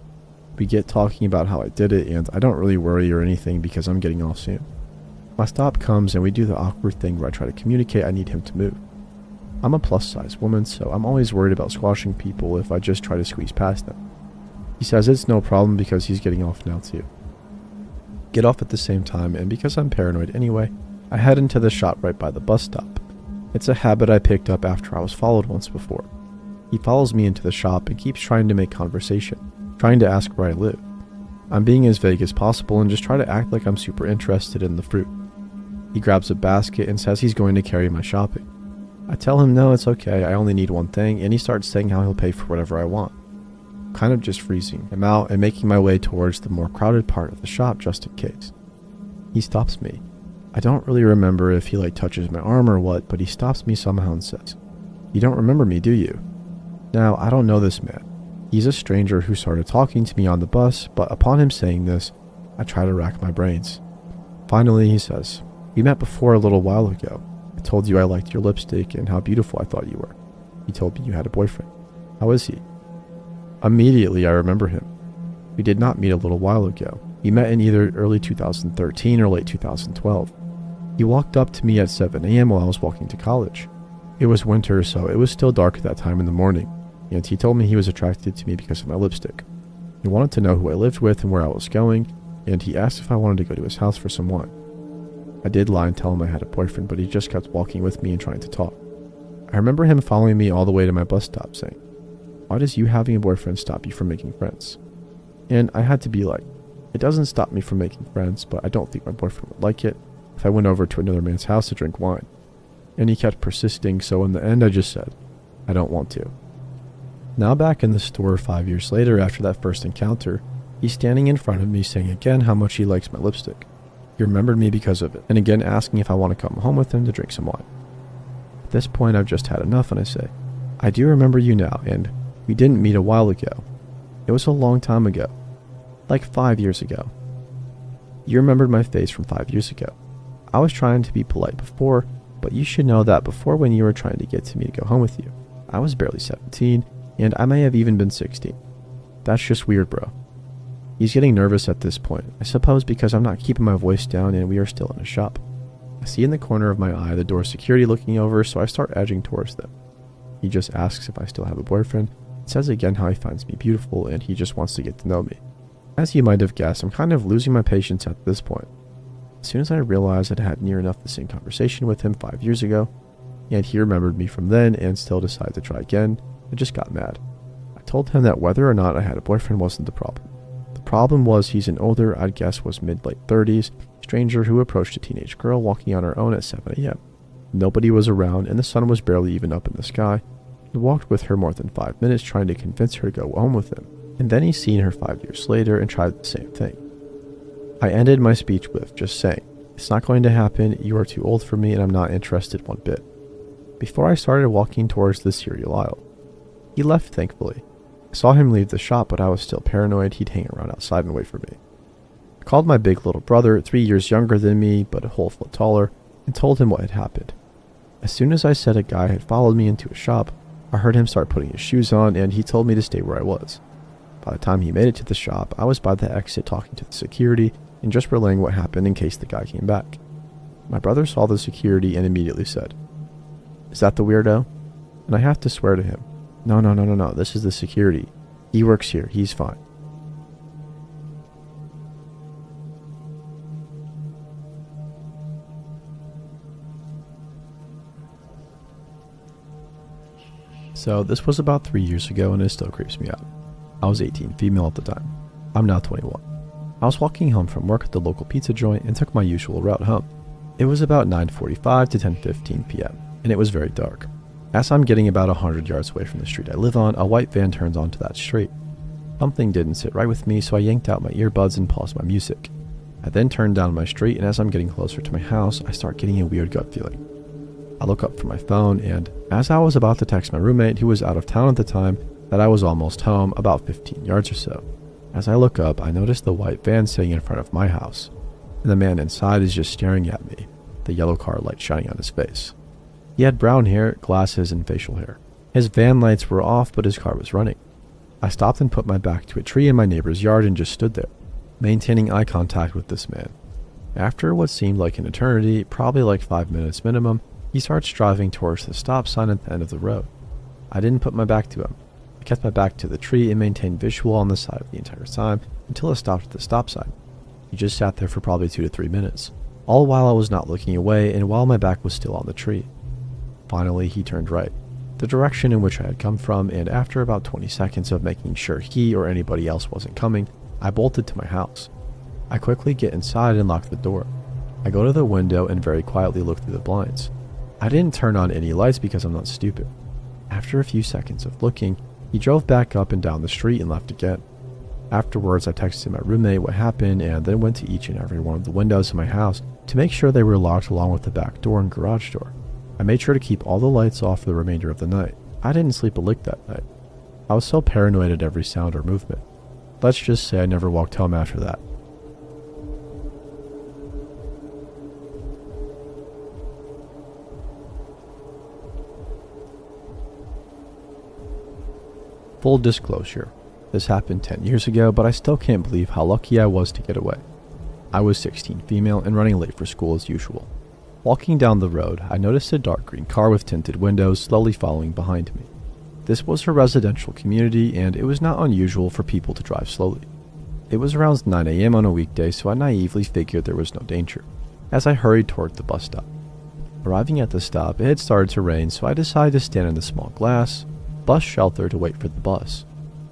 We get talking about how I did it, and I don't really worry or anything because I'm getting off soon. My stop comes and we do the awkward thing where I try to communicate I need him to move. I'm a plus-size woman, so I'm always worried about squashing people if I just try to squeeze past them. He says it's no problem because he's getting off now too. Get off at the same time, and because I'm paranoid anyway, I head into the shop right by the bus stop. It's a habit I picked up after I was followed once before. He follows me into the shop and keeps trying to make conversation, trying to ask where I live. I'm being as vague as possible and just try to act like I'm super interested in the fruit. He grabs a basket and says he's going to carry my shopping. I tell him no, it's okay, I only need one thing, and he starts saying how he'll pay for whatever I want. Kind of just freezing him out and making my way towards the more crowded part of the shop just in case. He stops me. I don't really remember if he touches my arm or what, but he stops me somehow and says, "You don't remember me, do you?" Now, I don't know this man. He's a stranger who started talking to me on the bus, but upon him saying this, I try to rack my brains. Finally, he says, "We met before a little while ago. I told you I liked your lipstick and how beautiful I thought you were. You told me you had a boyfriend. How is he?" Immediately, I remember him. We did not meet a little while ago. We met in either early 2013 or late 2012. He walked up to me at 7 a.m. while I was walking to college. It was winter, so it was still dark at that time in the morning, and he told me he was attracted to me because of my lipstick. He wanted to know who I lived with and where I was going, and he asked if I wanted to go to his house for some wine. I did lie and tell him I had a boyfriend, but he just kept walking with me and trying to talk. I remember him following me all the way to my bus stop saying, "Why does you having a boyfriend stop you from making friends?" And I had to be like, it doesn't stop me from making friends, but I don't think my boyfriend would like it if I went over to another man's house to drink wine. And he kept persisting, so in the end I just said, I don't want to. Now back in the store 5 years later after that first encounter, he's standing in front of me saying again how much he likes my lipstick. He remembered me because of it, and again asking if I want to come home with him to drink some wine. At this point I've just had enough and I say, I do remember you now, and we didn't meet a while ago. It was a long time ago. Like 5 years ago. You remembered my face from 5 years ago. I was trying to be polite before, but you should know that before when you were trying to get to me to go home with you, I was barely 17, and I may have even been 16. That's just weird, bro. He's getting nervous at this point, I suppose because I'm not keeping my voice down and we are still in a shop. I see in the corner of my eye the door security looking over, so I start edging towards them. He just asks if I still have a boyfriend, says again how he finds me beautiful, and he just wants to get to know me. As you might have guessed, I'm kind of losing my patience at this point. As soon as I realized I'd had near enough the same conversation with him 5 years ago, and he remembered me from then and still decided to try again, I just got mad. I told him that whether or not I had a boyfriend wasn't the problem. The problem was he's an older, I'd guess was mid-late 30s, stranger who approached a teenage girl walking on her own at 7 a.m. Nobody was around and the sun was barely even up in the sky. He walked with her more than 5 minutes trying to convince her to go home with him, and then he's seen her 5 years later and tried the same thing. I ended my speech with just saying, it's not going to happen, you are too old for me and I'm not interested one bit. Before I started walking towards the cereal aisle. He left thankfully. I saw him leave the shop, but I was still paranoid he'd hang around outside and wait for me. I called my big little brother, 3 years younger than me but a whole foot taller, and told him what had happened. As soon as I said a guy had followed me into a shop, I heard him start putting his shoes on and he told me to stay where I was. By the time he made it to the shop, I was by the exit talking to the security and just relaying what happened in case the guy came back. My brother saw the security and immediately said, "Is that the weirdo?" And I have to swear to him, No, this is the security. He works here, he's fine. So this was about 3 years ago and it still creeps me out. I was 18, female at the time. I'm now 21. I was walking home from work at the local pizza joint and took my usual route home. It was about 9:45 to 10:15 p.m. and it was very dark. As I'm getting about 100 yards away from the street I live on, a white van turns onto that street. Something didn't sit right with me, so I yanked out my earbuds and paused my music. I then turned down my street, and as I'm getting closer to my house, I start getting a weird gut feeling. I look up from my phone, and as I was about to text my roommate, who was out of town at the time, that I was almost home, about 15 yards or so. As I look up, I notice the white van sitting in front of my house, and the man inside is just staring at me, the yellow car light shining on his face. He had brown hair, glasses, and facial hair. His van lights were off, but his car was running. I stopped and put my back to a tree in my neighbor's yard and just stood there, maintaining eye contact with this man. After what seemed like an eternity, probably like 5 minutes minimum, he starts driving towards the stop sign at the end of the road. I didn't put my back to him. I kept my back to the tree and maintained visual on the side the entire time until it stopped at the stop sign. He just sat there for probably 2 to 3 minutes, all while I was not looking away and while my back was still on the tree. Finally, he turned right, the direction in which I had come from, and after about 20 seconds of making sure he or anybody else wasn't coming, I bolted to my house. I quickly get inside and lock the door. I go to the window and very quietly look through the blinds. I didn't turn on any lights because I'm not stupid. After a few seconds of looking, he drove back up and down the street and left again. Afterwards, I texted my roommate what happened and then went to each and every one of the windows in my house to make sure they were locked along with the back door and garage door. I made sure to keep all the lights off for the remainder of the night. I didn't sleep a lick that night. I was so paranoid at every sound or movement. Let's just say I never walked home after that. Full disclosure, this happened 10 years ago, but I still can't believe how lucky I was to get away. I was 16 female and running late for school as usual. Walking down the road, I noticed a dark green car with tinted windows slowly following behind me. This was a residential community, and it was not unusual for people to drive slowly. It was around 9 a.m. on a weekday, so I naively figured there was no danger, as I hurried toward the bus stop. Arriving at the stop, it had started to rain, so I decided to stand in the small glass bus shelter to wait for the bus.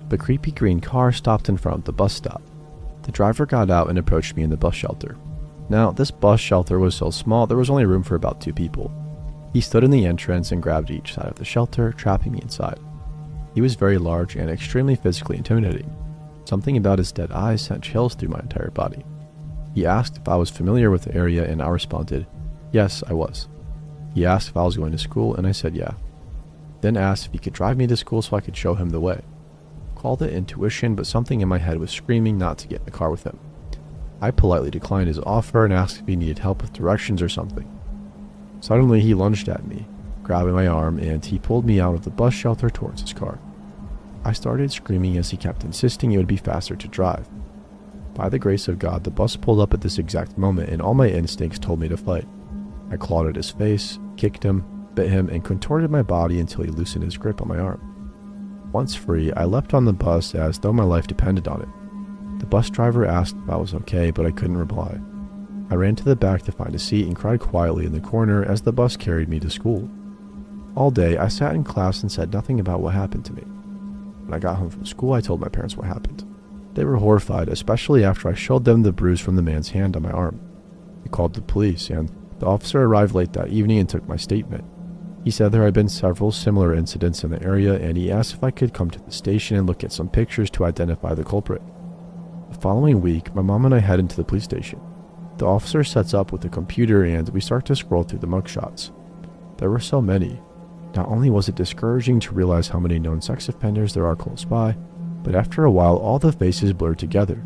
The creepy green car stopped in front of the bus stop. The driver got out and approached me in the bus shelter. Now, this bus shelter was so small there was only room for about 2 people. He stood in the entrance and grabbed each side of the shelter, trapping me inside. He was very large and extremely physically intimidating. Something about his dead eyes sent chills through my entire body. He asked if I was familiar with the area, and I responded, yes, I was. He asked if I was going to school, and I said yeah. Then asked if he could drive me to school so I could show him the way. Called it intuition, but something in my head was screaming not to get in the car with him. I politely declined his offer and asked if he needed help with directions or something. Suddenly he lunged at me, grabbing my arm, and he pulled me out of the bus shelter towards his car. I started screaming as he kept insisting it would be faster to drive. By the grace of God, the bus pulled up at this exact moment, and all my instincts told me to fight. I clawed at his face, kicked him, bit him, and contorted my body until he loosened his grip on my arm. Once free, I leapt on the bus as though my life depended on it. The bus driver asked if I was okay, but I couldn't reply. I ran to the back to find a seat and cried quietly in the corner as the bus carried me to school. All day, I sat in class and said nothing about what happened to me. When I got home from school, I told my parents what happened. They were horrified, especially after I showed them the bruise from the man's hand on my arm. They called the police, and the officer arrived late that evening and took my statement. He said there had been several similar incidents in the area, and he asked if I could come to the station and look at some pictures to identify the culprit. The following week, my mom and I head into the police station. The officer sets up with a computer and we start to scroll through the mugshots. There were so many. Not only was it discouraging to realize how many known sex offenders there are close by, but after a while all the faces blurred together.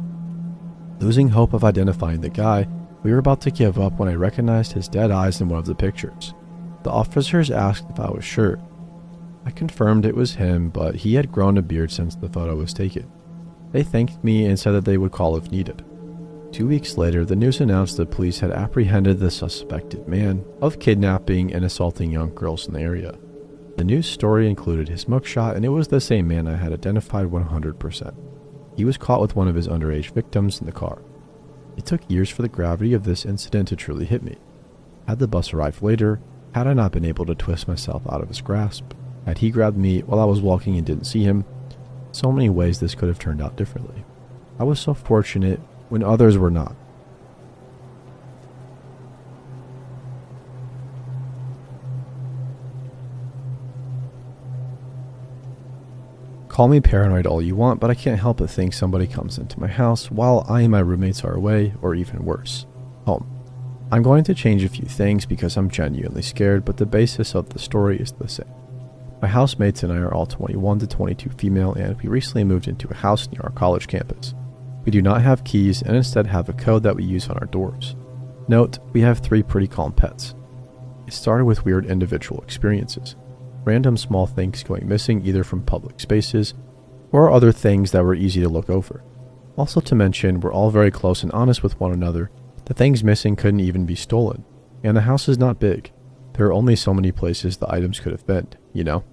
Losing hope of identifying the guy, we were about to give up when I recognized his dead eyes in one of the pictures. The officers asked if I was sure. I confirmed it was him, but he had grown a beard since the photo was taken. They thanked me and said that they would call if needed. 2 weeks later, the news announced the police had apprehended the suspected man of kidnapping and assaulting young girls in the area. The news story included his mugshot, and it was the same man I had identified 100%. He was caught with one of his underage victims in the car. It took years for the gravity of this incident to truly hit me. Had the bus arrived later, had I not been able to twist myself out of his grasp, had he grabbed me while I was walking and didn't see him, so many ways this could have turned out differently. I was so fortunate when others were not. Call me paranoid all you want, but I can't help but think somebody comes into my house while I and my roommates are away, or even worse, home. I'm going to change a few things because I'm genuinely scared, but the basis of the story is the same. My housemates and I are all 21 to 22 female, and we recently moved into a house near our college campus. We do not have keys and instead have a code that we use on our doors. Note, we have 3 pretty calm pets. It started with weird individual experiences. Random small things going missing either from public spaces or other things that were easy to look over. Also to mention, we're all very close and honest with one another. The things missing couldn't even be stolen, and the house is not big. There are only so many places the items could have been, you know?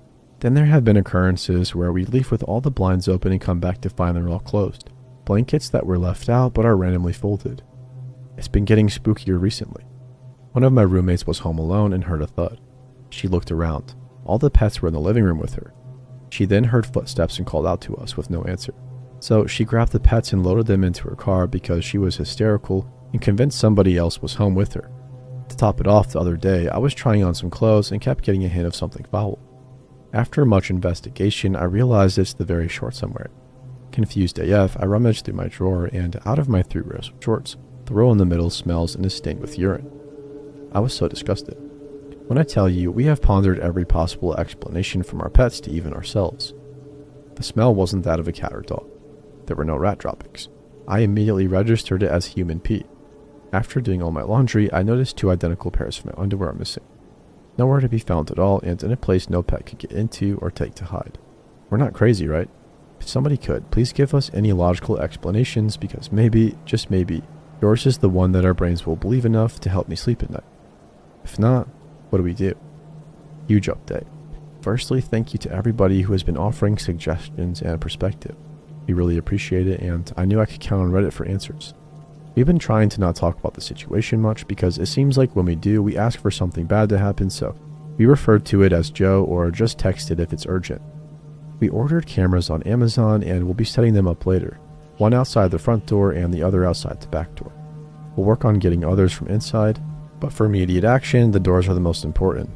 Then there have been occurrences where we leave with all the blinds open and come back to find they're all closed. Blankets that were left out but are randomly folded. It's been getting spookier recently. One of my roommates was home alone and heard a thud. She looked around. All the pets were in the living room with her. She then heard footsteps and called out to us with no answer. So she grabbed the pets and loaded them into her car because she was hysterical and convinced somebody else was home with her. To top it off, the other day, I was trying on some clothes and kept getting a hint of something foul. After much investigation, I realized it's the very shorts I'm wearing. Confused AF, I rummaged through my drawer, and out of my 3 rows of shorts, the row in the middle smells and is stained with urine. I was so disgusted. When I tell you, we have pondered every possible explanation from our pets to even ourselves. The smell wasn't that of a cat or dog. There were no rat droppings. I immediately registered it as human pee. After doing all my laundry, I noticed 2 identical pairs of my underwear are missing. Nowhere to be found at all, and in a place no pet could get into or take to hide. We're not crazy, right? If somebody could, please give us any logical explanations, because maybe, just maybe, yours is the one that our brains will believe enough to help me sleep at night. If not, what do we do? Huge update. Firstly, thank you to everybody who has been offering suggestions and perspective. We really appreciate it, and I knew I could count on Reddit for answers. We've been trying to not talk about the situation much because it seems like when we do, we ask for something bad to happen, so we refer to it as Joe or just text it if it's urgent. We ordered cameras on Amazon and we'll be setting them up later. One outside the front door and the other outside the back door. We'll work on getting others from inside, but for immediate action, the doors are the most important.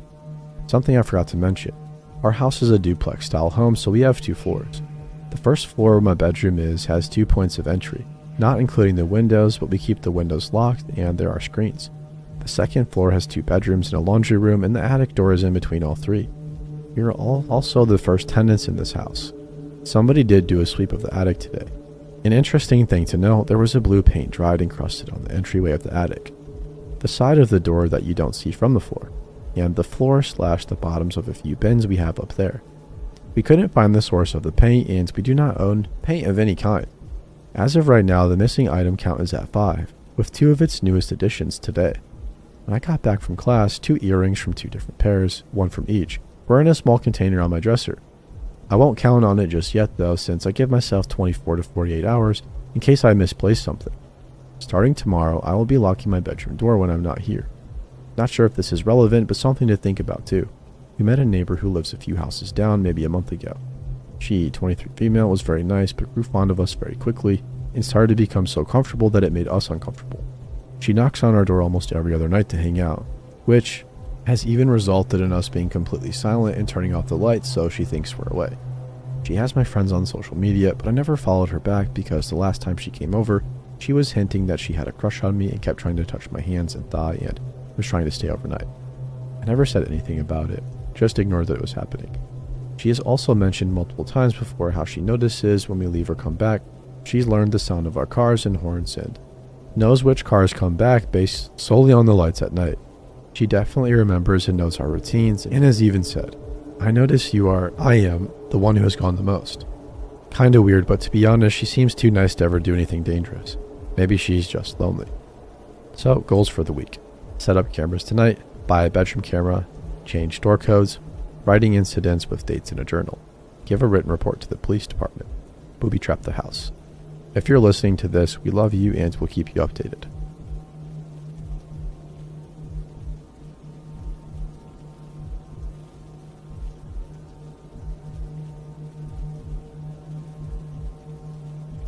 Something I forgot to mention. Our house is a duplex style home, so we have 2 floors. The first floor where my bedroom has 2 points of entry, not including the windows, but we keep the windows locked and there are screens. The second floor has 2 bedrooms and a laundry room, and the attic door is in between all 3. We are also the first tenants in this house. Somebody did do a sweep of the attic today. An interesting thing to note, there was a blue paint dried and crusted on the entryway of the attic, the side of the door that you don't see from the floor, and the floor / the bottoms of a few bins we have up there. We couldn't find the source of the paint, and we do not own paint of any kind. As of right now, the missing item count is at 5, with 2 of its newest additions today. When I got back from class, 2 earrings from 2 different pairs, 1 from each, were in a small container on my dresser. I won't count on it just yet though, since I give myself 24 to 48 hours in case I misplace something. Starting tomorrow, I will be locking my bedroom door when I'm not here. Not sure if this is relevant, but something to think about too. We met a neighbor who lives a few houses down maybe a month ago. She, 23 female, was very nice but grew fond of us very quickly and started to become so comfortable that it made us uncomfortable. She knocks on our door almost every other night to hang out, which has even resulted in us being completely silent and turning off the lights so she thinks we're away. She has my friends on social media, but I never followed her back because the last time she came over, she was hinting that she had a crush on me and kept trying to touch my hands and thigh and was trying to stay overnight. I never said anything about it, just ignored that it was happening. She has also mentioned multiple times before how she notices when we leave or come back. She's learned the sound of our cars and horns and knows which cars come back based solely on the lights at night. She definitely remembers and knows our routines and has even said, I notice I am the one who has gone the most. Kinda weird, but to be honest, she seems too nice to ever do anything dangerous. Maybe she's just lonely. So, goals for the week. Set up cameras tonight, buy a bedroom camera, change door codes, writing incidents with dates in a journal, give a written report to the police department, booby trap the house. If you're listening to this, we love you and we'll keep you updated.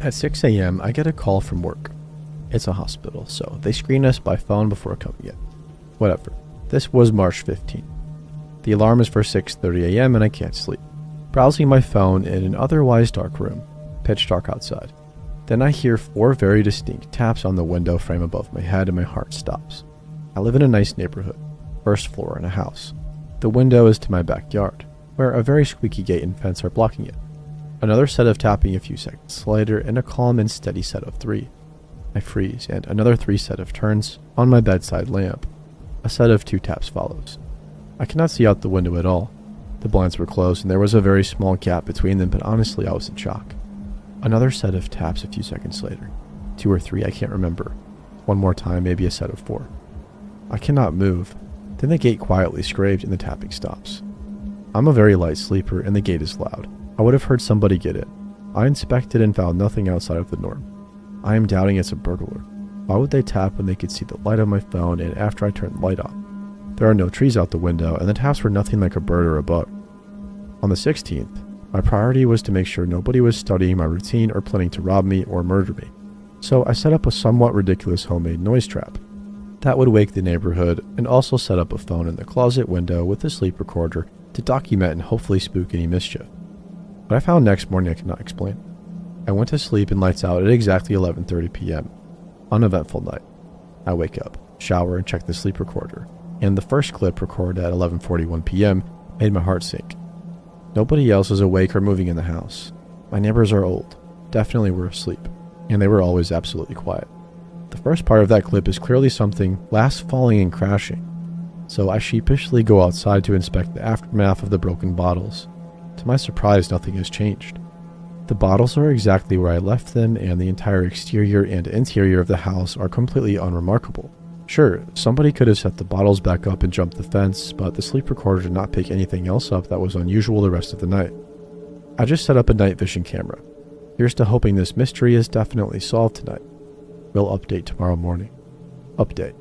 At 6 a.m., I get a call from work. It's a hospital, so they screen us by phone before coming in. Whatever. This was March 15th. The alarm is for 6:30 a.m. and I can't sleep. Browsing my phone in an otherwise dark room, pitch dark outside. Then I hear 4 very distinct taps on the window frame above my head and my heart stops. I live in a nice neighborhood, first floor in a house. The window is to my backyard, where a very squeaky gate and fence are blocking it. Another set of tapping a few seconds later, and a calm and steady set of 3. I freeze, and another 3 set of turns on my bedside lamp. A set of 2 taps follows. I cannot see out the window at all. The blinds were closed, and there was a very small gap between them, but honestly I was in shock. Another set of taps a few seconds later. 2 or 3, I can't remember. One more time, maybe a set of 4. I cannot move. Then the gate quietly scraped and the tapping stops. I'm a very light sleeper, and the gate is loud. I would have heard somebody get it. I inspected and found nothing outside of the norm. I am doubting it's a burglar. Why would they tap when they could see the light on my phone and after I turned the light on? There are no trees out the window, and the taps were nothing like a bird or a bug. On the 16th, my priority was to make sure nobody was studying my routine or planning to rob me or murder me. So I set up a somewhat ridiculous homemade noise trap that would wake the neighborhood, and also set up a phone in the closet window with a sleep recorder to document and hopefully spook any mischief. What I found next morning I cannot explain. I went to sleep and lights out at exactly 11:30 p.m. Uneventful night. I wake up, shower, and check the sleep recorder, and the first clip recorded at 11:41 p.m. made my heart sink. Nobody else is awake or moving in the house. My neighbors are old, definitely were asleep, and they were always absolutely quiet. The first part of that clip is clearly something last falling and crashing, so I sheepishly go outside to inspect the aftermath of the broken bottles. To my surprise, nothing has changed. The bottles are exactly where I left them, and the entire exterior and interior of the house are completely unremarkable. Sure, somebody could have set the bottles back up and jumped the fence, but the sleep recorder did not pick anything else up that was unusual the rest of the night. I just set up a night vision camera. Here's to hoping this mystery is definitely solved tonight. We'll update tomorrow morning. Update.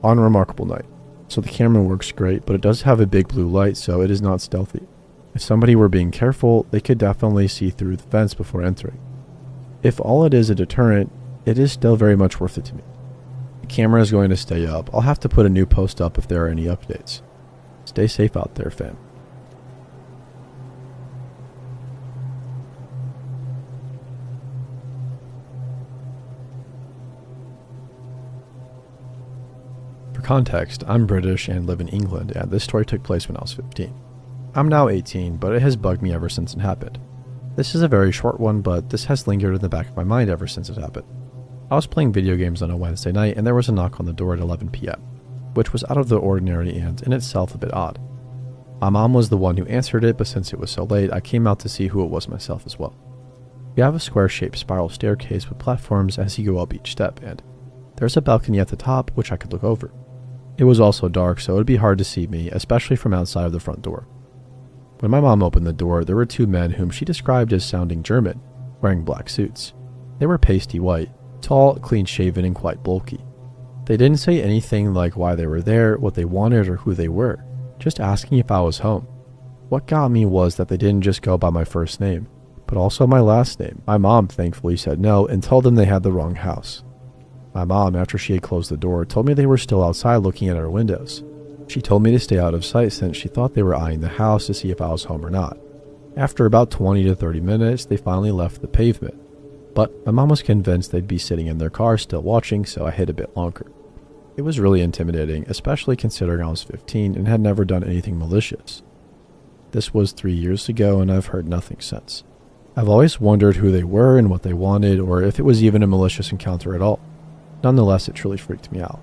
On remarkable night. So the camera works great, but it does have a big blue light, so it is not stealthy. If somebody were being careful, they could definitely see through the fence before entering. If all it is a deterrent, it is still very much worth it to me. The camera is going to stay up. I'll have to put a new post up if there are any updates. Stay safe out there, fam. For context, I'm British and live in England, and this story took place when I was 15. I'm now 18, but it has bugged me ever since it happened. This is a very short one, but this has lingered in the back of my mind ever since it happened. I was playing video games on a Wednesday night, and there was a knock on the door at 11 p.m., which was out of the ordinary and in itself a bit odd. My mom was the one who answered it, but since it was so late, I came out to see who it was myself as well. We have a square-shaped spiral staircase with platforms as you go up each step, and there's a balcony at the top which I could look over. It was also dark, so it would be hard to see me, especially from outside of the front door. When my mom opened the door, there were two men whom she described as sounding German, wearing black suits. They were pasty white, tall, clean-shaven, and quite bulky. They didn't say anything like why they were there, what they wanted, or who they were, just asking if I was home. What got me was that they didn't just go by my first name, but also my last name. My mom thankfully said no and told them they had the wrong house. My mom, after she had closed the door, told me they were still outside looking at our windows. She told me to stay out of sight since she thought they were eyeing the house to see if I was home or not. After about 20 to 30 minutes, they finally left the pavement. But my mom was convinced they'd be sitting in their car still watching, so I hid a bit longer. It was really intimidating, especially considering I was 15 and had never done anything malicious. This was 3 years ago, and I've heard nothing since. I've always wondered who they were and what they wanted, or if it was even a malicious encounter at all. Nonetheless, it truly freaked me out.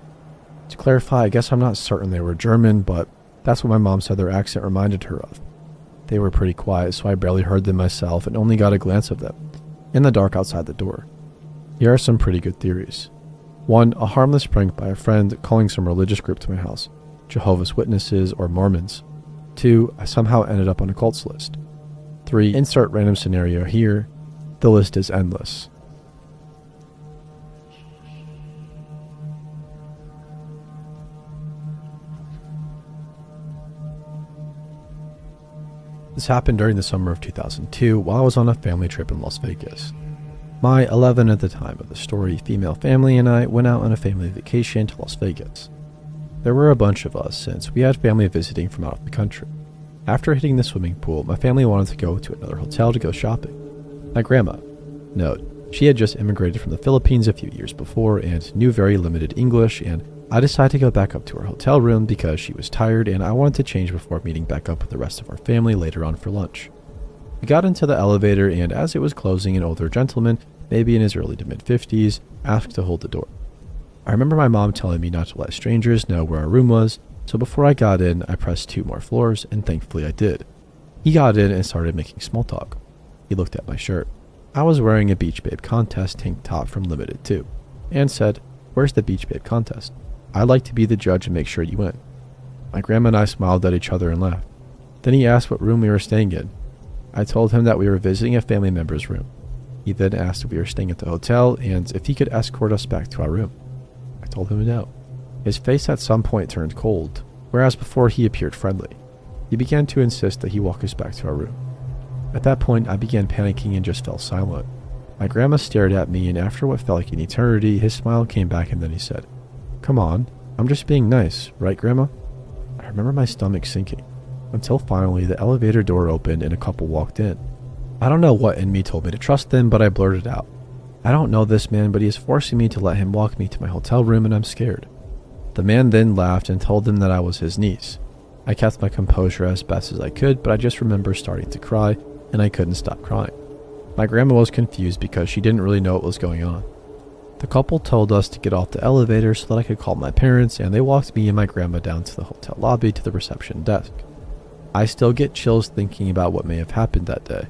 To clarify, I guess I'm not certain they were German, but that's what my mom said their accent reminded her of. They were pretty quiet, so I barely heard them myself and only got a glance of them, in the dark outside the door. Here are some pretty good theories. 1. A harmless prank by a friend calling some religious group to my house, Jehovah's Witnesses or Mormons. 2. I somehow ended up on a cult's list. 3. Insert random scenario here. The list is endless. This happened during the summer of 2002 while I was on a family trip in Las Vegas. My 11 at the time of the story female family and I went out on a family vacation to Las Vegas. There were a bunch of us since we had family visiting from out of the country. After hitting the swimming pool, my family wanted to go to another hotel to go shopping. My grandma, note, she had just immigrated from the Philippines a few years before and knew very limited English, and I decided to go back up to her hotel room because she was tired and I wanted to change before meeting back up with the rest of our family later on for lunch. We got into the elevator, and as it was closing, an older gentleman, maybe in his early to mid-50s, asked to hold the door. I remember my mom telling me not to let strangers know where our room was, so before I got in, I pressed 2 more floors, and thankfully I did. He got in and started making small talk. He looked at my shirt. I was wearing a Beach Babe Contest tank top from Limited Too, and said, "Where's the Beach Babe Contest? I'd like to be the judge and make sure you win." My grandma and I smiled at each other and laughed. Then he asked what room we were staying in. I told him that we were visiting a family member's room. He then asked if we were staying at the hotel and if he could escort us back to our room. I told him no. His face at some point turned cold, whereas before he appeared friendly. He began to insist that he walk us back to our room. At that point, I began panicking and just fell silent. My grandma stared at me, and after what felt like an eternity, his smile came back and then he said, "Come on, I'm just being nice, right, Grandma?" I remember my stomach sinking, until finally the elevator door opened and a couple walked in. I don't know what in me told me to trust them, but I blurted out, "I don't know this man, but he is forcing me to let him walk me to my hotel room and I'm scared." The man then laughed and told them that I was his niece. I kept my composure as best as I could, but I just remember starting to cry, and I couldn't stop crying. My grandma was confused because she didn't really know what was going on. The couple told us to get off the elevator so that I could call my parents, and they walked me and my grandma down to the hotel lobby to the reception desk. I still get chills thinking about what may have happened that day.